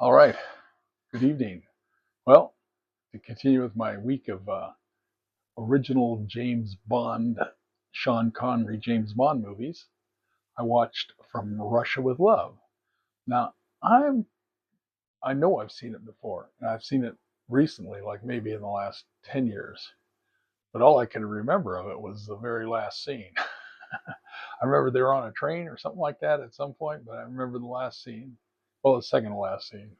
All right. Good evening. Well, to continue with my week of original James Bond, Sean Connery James Bond movies, I watched From Russia with Love. Now, I know I've seen it before, and I've seen it recently, like maybe in the last 10 years. But all I can remember of it was the very last scene. I remember they were on a train or something like that at some point, but I remember the last scene. Well, the second to last scene.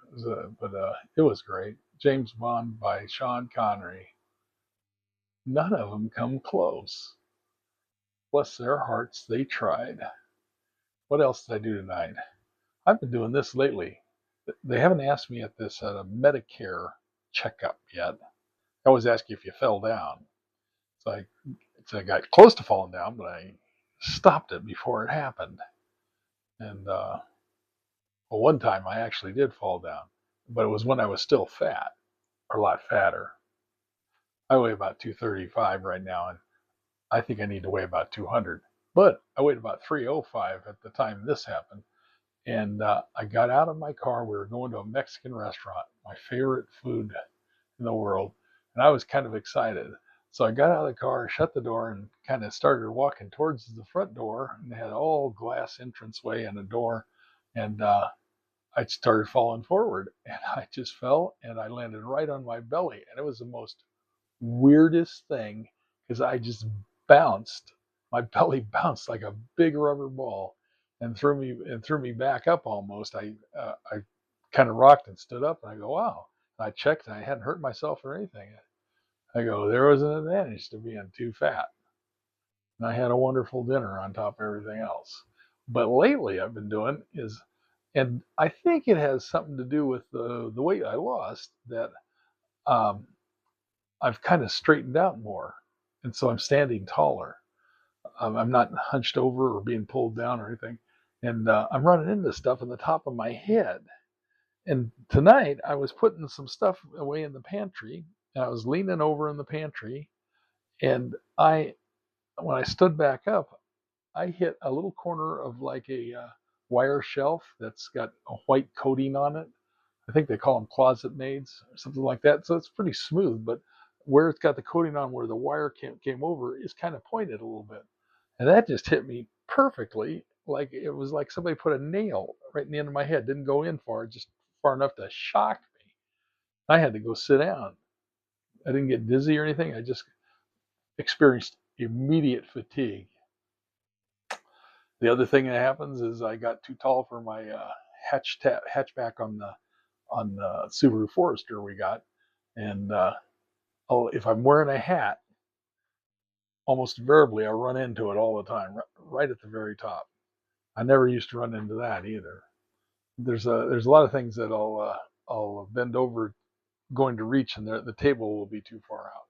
But it was great. James Bond by Sean Connery. None of them come close. Bless their hearts, they tried. What else did I do tonight? I've been doing this lately. They haven't asked me at a Medicare checkup yet. I always ask you if you fell down. So I got close to falling down, but I stopped it before it happened. And well, one time I actually did fall down, but it was when I was still fat, or a lot fatter. I weigh about 235 right now, and I think I need to weigh about 200. But I weighed about 305 at the time this happened. And I got out of my car. We were going to a Mexican restaurant, my favorite food in the world. And I was kind of excited. So I got out of the car, shut the door, and kind of started walking towards the front door. And they had all glass entranceway and a door. And I started falling forward. And I just fell and I landed right on my belly. And it was the most weirdest thing because I just bounced. My belly bounced like a big rubber ball and threw me back up almost. I kind of rocked and stood up and I go, wow. And I checked and I hadn't hurt myself or anything. I go, there was an advantage to being too fat. And I had a wonderful dinner on top of everything else. But lately I've been doing is, and I think it has something to do with the weight I lost, that um, I've kind of straightened out more. And so I'm standing taller. I'm not hunched over or being pulled down or anything. And I'm running into stuff in the top of my head. And tonight I was putting some stuff away in the pantry, and I was leaning over in the pantry. And when I stood back up, I hit a little corner of like a wire shelf that's got a white coating on it. I think they call them closet maids or something like that. So it's pretty smooth, but where it's got the coating on where the wire came over is kind of pointed a little bit. And that just hit me perfectly. Like it was like somebody put a nail right in the end of my head. Didn't go in far, just far enough to shock me. I had to go sit down. I didn't get dizzy or anything. I just experienced immediate fatigue. The other thing that happens is I got too tall for my hatchback on the Subaru Forester we got, and if I'm wearing a hat, almost invariably I run into it all the time, right at the very top. I never used to run into that either. There's a lot of things that I'll bend over going to reach, and the table will be too far out.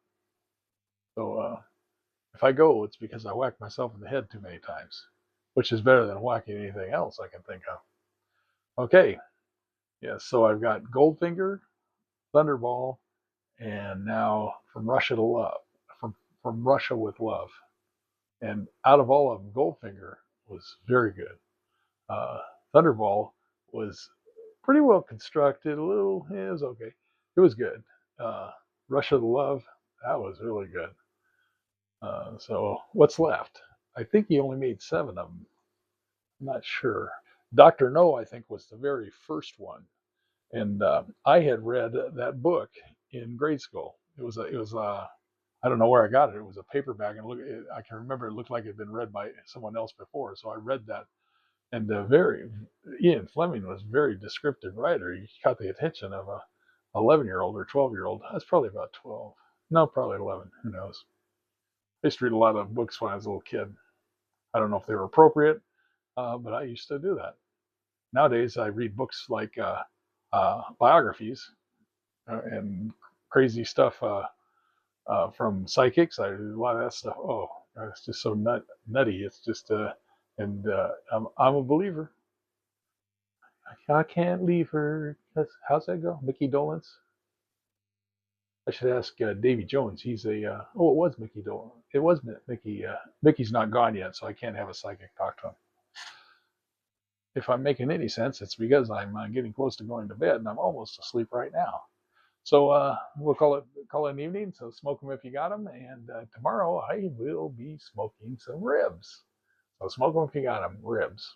So if I go, it's because I whacked myself in the head too many times, which is better than whacking anything else I can think of. Okay, yeah. So I've got Goldfinger, Thunderball, and now From Russia to Love, from Russia with Love. And out of all of them, Goldfinger was very good. Uh, Thunderball was pretty well constructed. A little, it was okay. It was good. Uh, Russia to Love, that was really good. So what's left? I think he only made seven of them. I'm not sure. Doctor No, I think, was the very first one, and I had read that book in grade school. It was I don't know where I got it. It was a paperback, and I can remember it looked like it had been read by someone else before. So I read that, and Ian Fleming was a very descriptive writer. He caught the attention of a 11-year-old or 12-year-old. That's probably about 12. No, probably 11. Who knows? I used to read a lot of books when I was a little kid. I don't know if they were appropriate, but I used to do that. Nowadays, I read books like biographies and crazy stuff from psychics. I do a lot of that stuff. Oh, it's just so nutty. It's just and I'm a believer. I can't leave her. How's that go? Mickey Dolenz. I should ask Davy Jones. He's it was Mickey Dolenz. It was Mickey. Mickey's not gone yet, so I can't have a psychic talk to him. If I'm making any sense, it's because I'm getting close to going to bed and I'm almost asleep right now. So we'll call it an evening. So smoke them if you got them. And tomorrow I will be smoking some ribs. So smoke them if you got them, ribs.